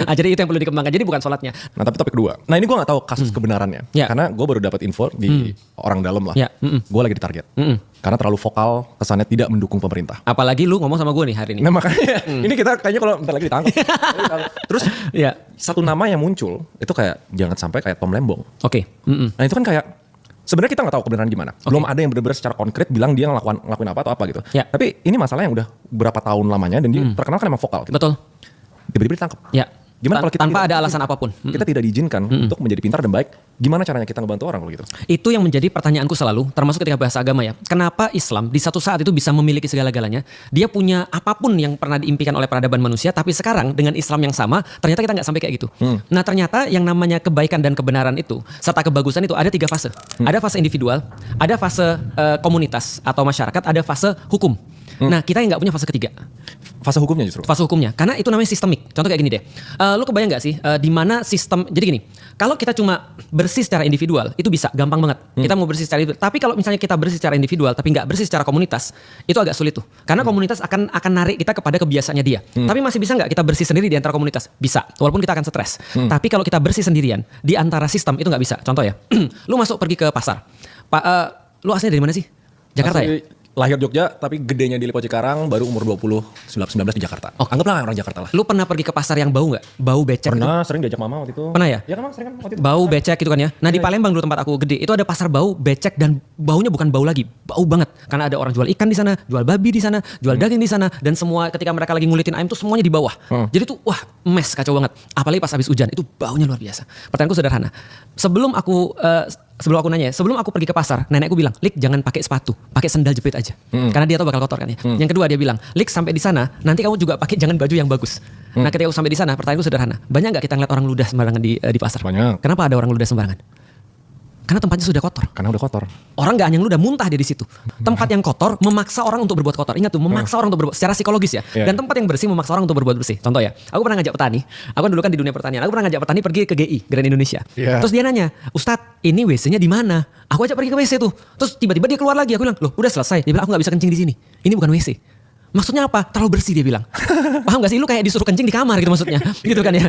Nah, jadi itu yang perlu dikembangkan. Jadi bukan sholatnya. Nah tapi topik kedua. Nah ini gue nggak tahu kasus kebenarannya, karena gue baru dapat info di orang dalam lah. Gue lagi ditarget. Karena terlalu vokal, kesannya tidak mendukung pemerintah. Apalagi lu ngomong sama gue nih hari ini. Nah makanya ini kita kayaknya kalau bentar lagi ditangkap. Terus satu nama yang muncul Betul. Itu kayak jangan sampai kayak Tom Lembong. Oke. Nah itu kan kayak sebenarnya kita nggak tahu kebenaran gimana. Belum ada yang benar-benar secara konkret bilang dia ngelakuin apa atau apa gitu. Ya. Tapi ini masalah yang udah berapa tahun lamanya dan dia terkenal kan emang vokal gitu. Betul. Tiba-tiba ditangkap. Ya. Gimana kalau kita tanpa ada alasan apapun. Kita tidak diizinkan untuk menjadi pintar dan baik. Gimana caranya kita ngebantu orang kalau gitu? Itu yang menjadi pertanyaanku selalu, termasuk ketika bahas agama ya. Kenapa Islam di satu saat itu bisa memiliki segala-galanya? Dia punya apapun yang pernah diimpikan oleh peradaban manusia, tapi sekarang dengan Islam yang sama, ternyata kita nggak sampai kayak gitu. Nah ternyata yang namanya kebaikan dan kebenaran itu, serta kebagusan itu ada 3 fase. Ada fase individual, ada fase komunitas atau masyarakat, ada fase hukum. Nah kita yang nggak punya fase ketiga. Fase hukumnya justru. Fase hukumnya, karena itu namanya sistemik. Contoh kayak gini deh, lu kebayang nggak sih di mana sistem? Jadi gini, kalau kita cuma bersih secara individual itu bisa gampang banget. Kita mau bersih secara individual. Tapi kalau misalnya kita bersih secara individual tapi nggak bersih secara komunitas, itu agak sulit tuh. Karena komunitas akan narik kita kepada kebiasaannya dia. Tapi masih bisa nggak kita bersih sendiri di antara komunitas? Bisa, walaupun kita akan stres. Tapi kalau kita bersih sendirian di antara sistem itu nggak bisa. Contoh ya, lu masuk pergi ke pasar. Lu aslinya dari mana sih? Jakarta ya? Lahir Jogja, tapi gedenya di Lipo Cikarang, baru umur 19 di Jakarta. Anggaplah orang Jakarta lah. Lu pernah pergi ke pasar yang bau nggak? Bau becek? Pernah, sering diajak mama waktu itu. Pernah ya? Ya kan sering kan waktu itu. Bau becek gitu kan ya. Nah di Palembang dulu tempat aku gede, itu ada pasar bau becek dan baunya bukan bau lagi, bau banget. Karena ada orang jual ikan di sana, jual babi di sana, jual daging di sana, dan semua ketika mereka lagi ngulitin ayam tuh semuanya di bawah. Jadi tuh wah mes kacau banget. Apalagi pas habis hujan itu baunya luar biasa. Pertanyaanku sederhana. Sebelum aku nanya, sebelum aku pergi ke pasar, nenekku bilang, Lik jangan pakai sepatu, pakai sendal jepit aja, karena dia tahu bakal kotor kan ya. Yang kedua dia bilang, Lik sampai di sana, nanti kamu juga pakai jangan baju yang bagus. Nah ketika aku sampai di sana, pertanyaanku sederhana, banyak nggak kita ngeliat orang ludah sembarangan di pasar? Banyak. Kenapa ada orang ludah sembarangan? Karena tempatnya sudah kotor. Karena udah kotor. Orang nggak hanya ludah, muntah dia di situ. Tempat yang kotor memaksa orang untuk berbuat kotor. Ingat tuh, memaksa orang untuk berbuat secara psikologis ya. Dan tempat yang bersih memaksa orang untuk berbuat bersih. Contoh ya, aku pernah ngajak petani. Aku dulu kan di dunia pertanian. Aku pernah ngajak petani pergi ke GI, Grand Indonesia. Terus dia nanya, Ustadz, ini WC-nya di mana? Aku ajak pergi ke WC tuh. Terus tiba-tiba dia keluar lagi. Aku bilang, loh udah selesai. Dia bilang, aku nggak bisa kencing di sini. Ini bukan WC. Maksudnya apa? Terlalu bersih dia bilang. Paham gak sih? Lu kayak disuruh kencing di kamar gitu maksudnya. Gitu kan ya.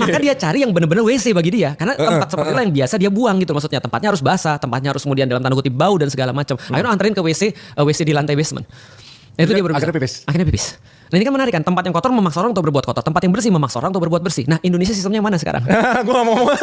Maka dia cari yang benar-benar WC bagi dia. Karena tempat seperti itu yang biasa dia buang gitu maksudnya. Tempatnya harus basah, tempatnya harus kemudian dalam tanda kutip bau dan segala macam. Akhirnya anterin ke WC di lantai basement. Nah, itu dia akhirnya pipis. Akhirnya pipis. Nah ini kan menarik kan, tempat yang kotor memaksa orang untuk berbuat kotor, tempat yang bersih memaksa orang untuk berbuat bersih. Nah Indonesia sistemnya mana sekarang? Gue gak mau ngomong.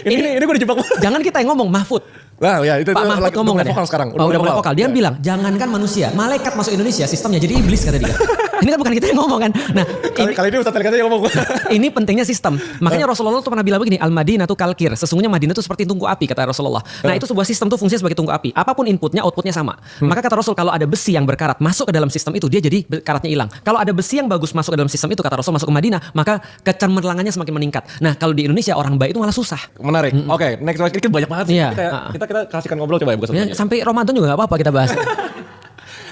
Ini gue dijebak. Jangan kita yang ngomong, Mahfud. Nah, ya, itu Pak Mahfud ngomong kan ya? Vokal sekarang. Udah mulai vokal. Dia bilang, jangankan manusia, malaikat masuk Indonesia sistemnya jadi iblis kata dia. Ini kan bukan kita yang ngomong kan. Nah, kali ini Ustaz Telkatnya yang ngomong. Ini pentingnya sistem. Makanya Rasulullah tuh pernah bilang begini, Al-Madinah tuh kalkir. Sesungguhnya Madinah tuh seperti tungku api kata Rasulullah. Nah, itu sebuah sistem tuh fungsinya sebagai tungku api. Apapun inputnya, outputnya sama. Maka kata Rasul kalau ada besi yang berkarat masuk ke dalam sistem itu, dia jadi karatnya hilang. Kalau ada besi yang bagus masuk ke dalam sistem itu, kata Rasul masuk ke Madinah, maka kecemerlangannya semakin meningkat. Nah, kalau di Indonesia orang baik itu malah susah. Menarik. Oke, next ini banyak banget sih. Kita kasihkan ngobrol coba ya. Sampai Ramadan juga gak apa-apa kita bahas.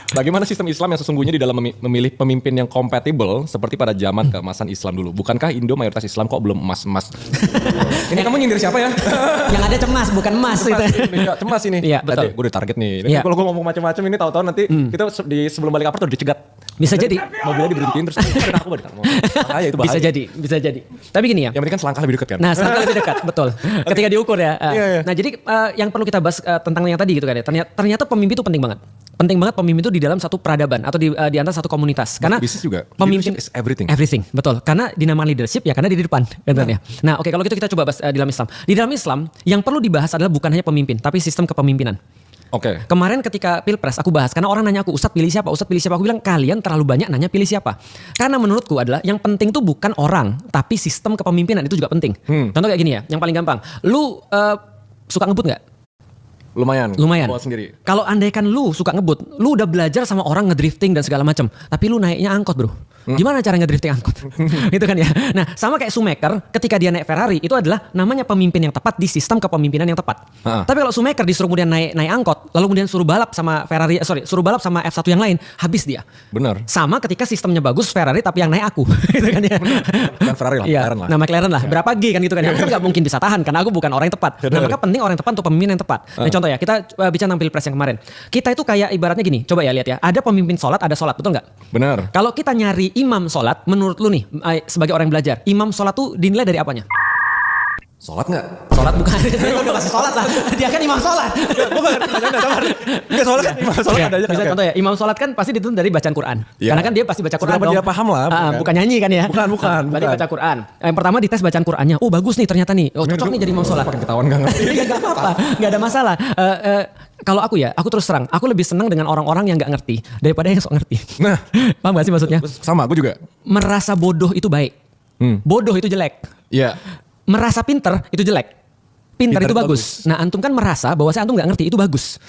Bagaimana sistem Islam yang sesungguhnya di dalam memilih pemimpin yang kompatibel seperti pada zaman keemasan Islam dulu? Bukankah Indo mayoritas Islam kok belum emas-emas? Ini kamu nyindir siapa ya? Yang ada cemas bukan emas gitu. Cemas ini. Iya, betul. Gue udah target nih. Kalau gue ngomong macam-macam ini tahu-tahu nanti kita sebelum balik apart udah dicegat. Bisa jadi. Mobilnya diberhentiin terus aku balik. Bahaya itu bahaya. Bisa jadi. Tapi gini ya. Yang penting kan selangkah lebih dekat kan? Nah, selangkah lebih dekat, betul. Ketika diukur ya. Nah, jadi yang perlu kita bahas tentang yang tadi gitu kan ya. Ternyata pemimpin itu penting banget. Penting banget pemimpin itu di dalam satu peradaban atau di antara satu komunitas. Karena bisnis juga. Pemimpin is everything. Everything, betul. Karena dinamakan leadership ya karena di depan, katanya. Nah, oke kalau gitu kita coba bahas di dalam Islam. Di dalam Islam yang perlu dibahas adalah bukan hanya pemimpin, tapi sistem kepemimpinan. Oke. Kemarin ketika Pilpres aku bahas karena orang nanya aku, Ustadz pilih siapa? Ustadz pilih siapa? Aku bilang kalian terlalu banyak nanya pilih siapa. Karena menurutku adalah yang penting tuh bukan orang, tapi sistem kepemimpinan itu juga penting. Contoh kayak gini ya, yang paling gampang. Lu suka ngebut nggak? Lumayan. Buat sendiri. Kalau andaikan lu suka ngebut, lu udah belajar sama orang ngedrifting dan segala macam, tapi lu naiknya angkot, bro. Gimana cara ngedrifting angkot? Gitu kan ya. Nah, sama kayak Schumacher ketika dia naik Ferrari itu adalah namanya pemimpin yang tepat di sistem kepemimpinan yang tepat. Tapi kalau Schumacher disuruh kemudian naik angkot, lalu kemudian suruh balap sama suruh balap sama F1 yang lain, habis dia. Benar. Sama ketika sistemnya bagus Ferrari tapi yang naik aku, gitu kan ya. Bukan Ferrari lah, McLaren lah. Nah, McLaren lah. Berapa G kan gitu kan ya. Aku nggak mungkin bisa tahan karena aku bukan orang yang tepat. Nah, maka penting orang yang tepat untuk pemimpin yang tepat. Nah, contoh ya, kita bicara tentang Pilpres yang kemarin. Kita itu kayak ibaratnya gini, coba ya lihat ya. Ada pemimpin sholat, ada sholat, betul nggak? Benar. Kalau kita nyari imam sholat, menurut lu nih sebagai orang yang belajar, imam sholat tuh dinilai dari apanya? Sholat nggak? Sholat bukan. Udah pasti sholat lah. Dia kan imam sholat. Bukan. Enggak, sholat kan imam sholat ada aja. Bisa contoh ya, imam sholat kan pasti dituntut dari bacaan Quran. Karena kan dia pasti baca Quran dong. Dia paham lah. Bukan nyanyi kan ya? Bukan. Berarti baca Quran. Yang pertama dites bacaan Qurannya. Oh bagus nih ternyata nih. Oh cocok nih jadi imam sholat. Pakai ketahuan nggak ngerti. Gak apa-apa. Gak ada masalah. Kalau aku ya, aku terus terang. Aku lebih senang dengan orang-orang yang gak ngerti daripada yang sok ngerti. Nah. Paham gak sih maksudnya? Sama, aku juga. Merasa bodoh itu baik. Bodoh itu jelek. Iya. Merasa pinter itu jelek. Pintar itu bagus. Nah antum kan merasa bahwa saya antum gak ngerti itu bagus.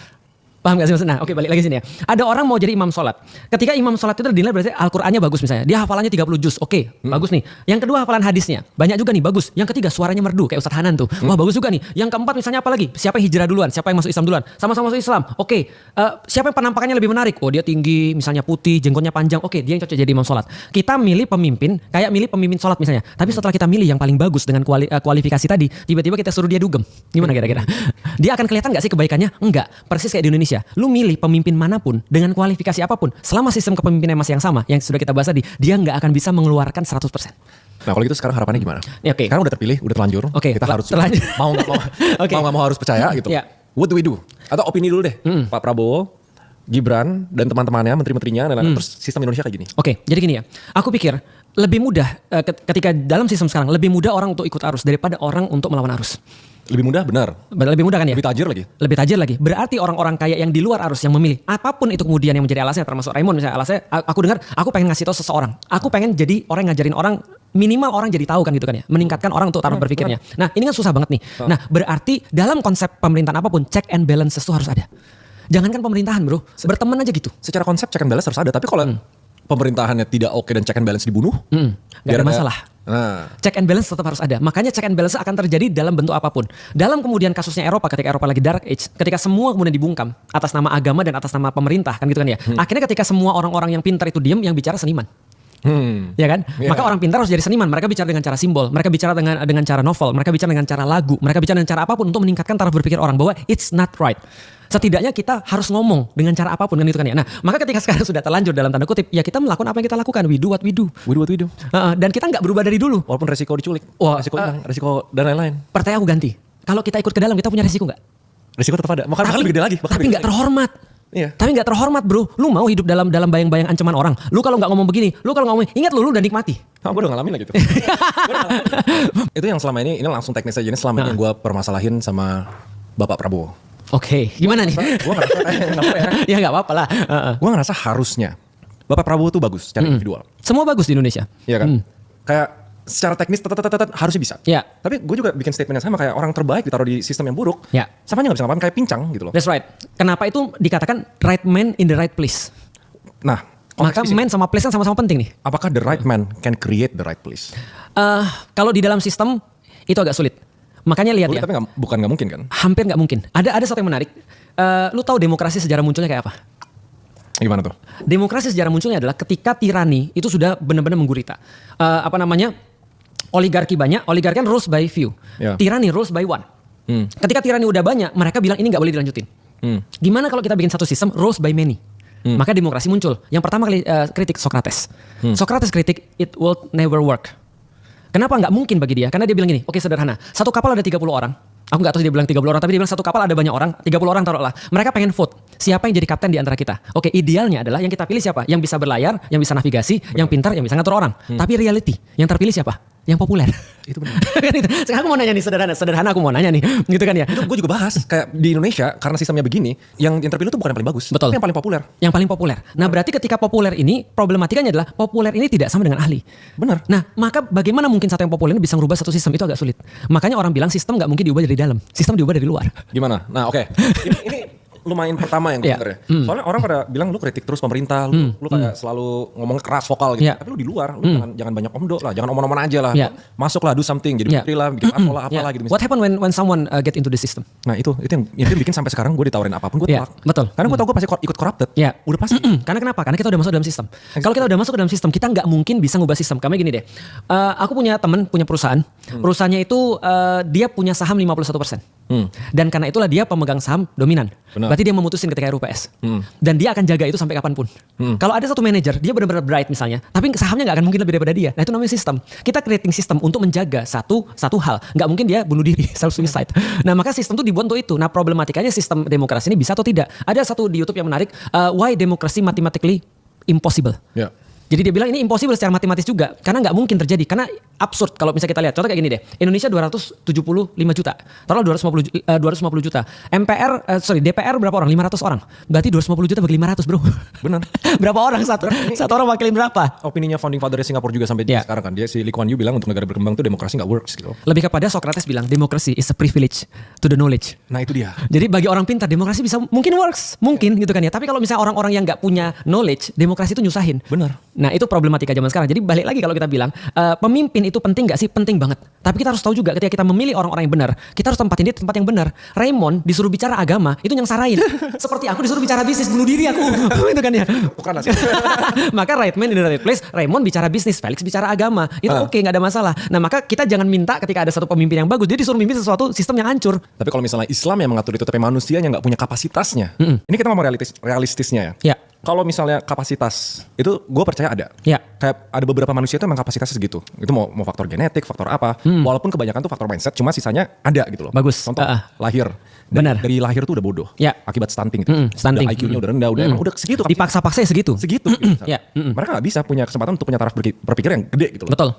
Paham gak sih maksudnya? Nah oke balik lagi sini ya. Ada orang mau jadi imam sholat. Ketika imam sholat itu dinilai berarti Al-Qur'annya bagus misalnya. Dia hafalannya 30 juz. Oke, bagus nih. Yang kedua hafalan hadisnya. Banyak juga nih, bagus. Yang ketiga suaranya merdu kayak Ustadz Hanan tuh. Wah bagus juga nih. Yang keempat misalnya apa lagi? Siapa yang hijrah duluan? Siapa yang masuk Islam duluan? Sama-sama masuk Islam. Oke. Siapa yang penampakannya lebih menarik? Oh dia tinggi, misalnya putih, jenggotnya panjang. Oke, dia yang cocok jadi imam sholat. Kita milih pemimpin, kayak milih pemimpin sholat misalnya. Tapi setelah kita milih yang paling bagus dengan kualifikasi tadi, tiba-tiba kita suruh dia dugem. Gimana kira-kira? Dia akan kelihatan gak sih kebaikannya? Enggak. Persis kayak di Indonesia. Lu milih pemimpin manapun dengan kualifikasi apapun, selama sistem kepemimpinan masih yang sama, yang sudah kita bahas tadi, dia nggak akan bisa mengeluarkan 100%. Nah kalau gitu sekarang harapannya gimana? Ya, oke. Sekarang udah terpilih, udah terlanjur. Oke. Kita harus terlanjur. mau nggak mau, mau nggak mau harus percaya gitu. Ya. What do we do? Atau opini dulu deh, Pak Prabowo, Gibran dan teman-temannya, menteri-menterinya, dan terus sistem Indonesia kayak gini. Oke, jadi gini ya. Aku pikir lebih mudah ketika dalam sistem sekarang lebih mudah orang untuk ikut arus daripada orang untuk melawan arus. Lebih mudah, benar. Lebih mudah kan ya? Lebih tajir lagi. Lebih tajir lagi. Berarti orang-orang kaya yang di luar arus yang memilih. Apapun itu kemudian yang menjadi alasannya, termasuk Raymond misalnya alasannya, aku dengar, aku pengen ngasih tahu seseorang. Aku pengen jadi orang yang ngajarin orang, minimal orang jadi tahu kan gitu kan ya. Meningkatkan orang untuk taraf berpikirnya. Nah ini kan susah banget nih. Nah berarti dalam konsep pemerintahan apapun, check and balances itu harus ada. Jangankan pemerintahan bro, berteman aja gitu. Secara konsep check and balance harus ada. Tapi kalau pemerintahannya tidak oke dan check and balance dibunuh, gak ada masalah. Nah. Check and balance tetap harus ada. Makanya check and balance akan terjadi dalam bentuk apapun. Dalam kemudian kasusnya Eropa, ketika Eropa lagi dark age, ketika semua kemudian dibungkam atas nama agama dan atas nama pemerintah kan gitu kan ya. Akhirnya ketika semua orang-orang yang pintar itu diam, yang bicara seniman. Ya kan? Yeah. Maka orang pintar harus jadi seniman. Mereka bicara dengan cara simbol, mereka bicara dengan cara novel, mereka bicara dengan cara lagu, mereka bicara dengan cara apapun untuk meningkatkan taraf berpikir orang bahwa it's not right. Setidaknya kita harus ngomong dengan cara apapun kan itu kan ya. Nah, maka ketika sekarang sudah terlanjur dalam tanda kutip, ya kita melakukan apa yang kita lakukan. We do what we do. We do what we do. Dan kita nggak berubah dari dulu. Walaupun resiko diculik, resiko hilang, resiko dan lain-lain. Pertanyaan aku ganti. Kalau kita ikut ke dalam, kita punya resiko nggak? Resiko tetap ada. Bahkan lebih gede lagi. Tapi nggak terhormat. Iya. Tapi nggak terhormat bro. Lu mau hidup dalam bayang-bayang ancaman orang. Lu kalau nggak ngomong begini, lu kalau ngomong, ingat lu udah nikmati. Gue udah ngalamin lah gitu. Itu yang selama ini langsung teknis aja. Ini selama ini yang gue permasalahin sama Bapak Prabowo. Oke, gimana nih? Gue ngerasa nggak apa ya. Ya nggak apa-apa lah. Gue ngerasa harusnya Bapak Prabowo tuh bagus secara individual. Semua bagus di Indonesia. Iya kan? Kayak secara teknis harusnya bisa. Ya. Tapi gue juga bikin statement yang sama kayak orang terbaik ditaruh di sistem yang buruk. Ya. Sama aja nggak bisa ngapain, kayak pincang gitu loh. That's right. Kenapa itu dikatakan right man in the right place? Nah, maka man sama place kan sama-sama penting nih. Apakah the right man can create the right place? Kalau di dalam sistem itu agak sulit. Makanya lihat ya. Tapi bukan nggak mungkin kan? Hampir nggak mungkin. Ada satu yang menarik. Lu tahu demokrasi sejarah munculnya kayak apa? Gimana tuh? Demokrasi sejarah munculnya adalah ketika tirani itu sudah benar-benar menggurita. Oligarki banyak, oligarki kan rules by few. Yeah. Tirani rules by one. Ketika tirani udah banyak, mereka bilang ini nggak boleh dilanjutin. Gimana kalau kita bikin satu sistem rules by many? Maka demokrasi muncul. Yang pertama kali kritik Socrates. Socrates kritik it will never work. Kenapa nggak mungkin bagi dia? Karena dia bilang gini, oke sederhana. Satu kapal ada 30 orang. Aku nggak tahu dia bilang 30 orang, tapi dia bilang satu kapal ada banyak orang, 30 orang taruhlah. Mereka pengen vote. Siapa yang jadi kapten di antara kita? Oke, idealnya adalah yang kita pilih siapa? Yang bisa berlayar, yang bisa navigasi, yang pintar, yang bisa ngatur orang. Tapi reality, yang terpilih siapa? Yang populer. Itu benar. Sekarang aku mau nanya nih sederhana aku mau nanya nih, gitu kan ya? Itu gue juga bahas kayak di Indonesia karena sistemnya begini, yang terpilih itu bukan yang paling bagus, betul. Tapi yang paling populer. Yang paling populer. Nah berarti ketika populer ini problematikanya adalah populer ini tidak sama dengan ahli. Benar. Nah maka bagaimana mungkin satu yang populer ini bisa merubah satu sistem, itu agak sulit. Makanya orang bilang sistem nggak mungkin diubah dari dalam, sistem diubah dari luar. Gimana? Nah oke. Ini lumayan pertama yang gue denger ya. Soalnya orang pada bilang lu kritik terus pemerintah, lu kayak selalu ngomong keras vokal gitu. Tapi lu di luar, lu jangan banyak omdo lah, jangan omong-omong aja lah. Masuk lah, do something, jadi menteri lah, bikin apalah gitu. What happen when someone get into the system? Nah itu yang bikin sampai sekarang gue ditawarin apapun gue tolak. Betul. Karena gue tau gue pasti ikut corrupted. Udah pasti. Karena kenapa? Karena kita udah masuk dalam sistem. Kalau kita udah masuk ke dalam sistem, kita nggak mungkin bisa ngubah sistem. Karena gini deh, aku punya teman punya perusahaan. Perusahaannya itu dia punya saham 51%. Dan karena itulah dia pemegang saham dominan. Benar. Berarti dia memutusin ketika RUPS. Dan dia akan jaga itu sampai kapanpun. Kalau ada satu manajer, dia benar-benar bright misalnya, tapi sahamnya nggak akan mungkin lebih daripada dia. Nah itu namanya sistem. Kita creating sistem untuk menjaga satu hal. Nggak mungkin dia bunuh diri, self suicide. Nah maka sistem itu dibuat untuk itu. Nah problematikanya sistem demokrasi ini bisa atau tidak. Ada satu di YouTube yang menarik, why democracy mathematically impossible. Ya. Jadi dia bilang ini impossible secara matematis juga, karena nggak mungkin terjadi, karena absurd kalau misalnya kita lihat. Contoh kayak gini deh, Indonesia 275 juta, taruhlah 250 juta. DPR berapa orang? 500 orang. Berarti 250 juta bagi 500 bro. Benar. Berapa orang satu orang wakilin berapa? Opininya founding father Singapura juga sampai sekarang kan, dia si Lee Kuan Yew bilang untuk negara berkembang itu demokrasi nggak works gitu. Lebih kepada Socrates bilang demokrasi is a privilege to the knowledge. Nah itu dia. Jadi bagi orang pintar demokrasi bisa mungkin works, mungkin gitu kan ya. Tapi kalau misalnya orang-orang yang nggak punya knowledge, demokrasi itu nyusahin. Benar. Nah itu problematika zaman sekarang. Jadi balik lagi kalau kita bilang pemimpin itu penting gak sih? Penting banget. Tapi kita harus tahu juga ketika kita memilih orang-orang yang benar, kita harus tempatin dia di tempat yang benar. Raymond disuruh bicara agama, itu nyangsarain. Seperti aku disuruh bicara bisnis, bunuh diri aku. Itu kan ya. Bukan sih. Maka right man in the right place, Raymond bicara bisnis, Felix bicara agama. Itu oke, gak ada masalah. Nah maka kita jangan minta ketika ada satu pemimpin yang bagus, dia disuruh mimpin sesuatu sistem yang hancur. Tapi kalau misalnya Islam yang mengatur itu, tapi manusianya nggak punya kapasitasnya. Ini kita ngomong realistisnya ya. Ya. Kalau misalnya kapasitas itu gue percaya ada. Ya. Kayak ada beberapa manusia itu memang kapasitasnya segitu. Itu mau faktor genetik, faktor apa. Walaupun kebanyakan tuh faktor mindset, cuma sisanya ada gitu loh. Bagus. Contoh lahir. Benar. Dari lahir tuh udah bodoh. Ya. Akibat stunting gitu. Stunting. IQ-nya udah rendah, udah segitu. Dipaksa-paksa ya segitu. Segitu. Ya. Mereka nggak bisa punya kesempatan untuk punya taraf berpikir yang gede gitu loh. Betul.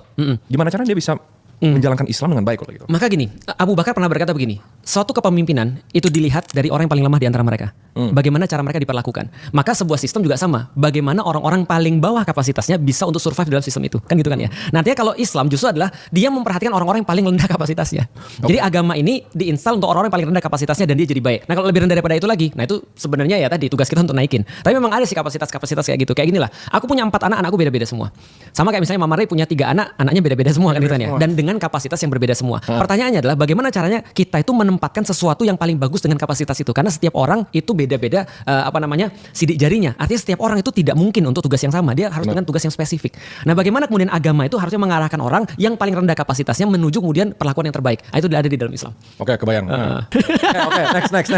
Gimana caranya dia bisa menjalankan Islam dengan baik gitu. Maka gini, Abu Bakar pernah berkata begini, suatu kepemimpinan itu dilihat dari orang yang paling lemah di antara mereka. Bagaimana cara mereka diperlakukan. Maka sebuah sistem juga sama. Bagaimana orang-orang paling bawah kapasitasnya bisa untuk survive dalam sistem itu. Kan gitu kan ya. Nantinya kalau Islam justru adalah dia memperhatikan orang-orang yang paling rendah kapasitasnya. Jadi agama ini diinstal untuk orang-orang yang paling rendah kapasitasnya dan dia jadi baik. Nah kalau lebih rendah daripada itu lagi, nah itu sebenarnya ya tadi tugas kita untuk naikin. Tapi memang ada sih kapasitas-kapasitas kayak gitu. Kayak gini lah, aku punya 4 anak, anakku beda-beda semua. Sama kayak misalnya Mama Ray punya 3 anak, anaknya beda-beda semua kan gitu kan ya. Dan dengan kapasitas yang berbeda semua. Pertanyaannya adalah bagaimana caranya kita itu menempatkan sesuatu yang paling bagus dengan kapasitas itu. Karena setiap orang itu beda-beda sidik jarinya. Artinya setiap orang itu tidak mungkin untuk tugas yang sama. Dia harus dengan tugas yang spesifik. Nah bagaimana kemudian agama itu harusnya mengarahkan orang yang paling rendah kapasitasnya menuju kemudian perlakuan yang terbaik. Nah, itu ada di dalam Islam. Oke, kebayang. Oke, next.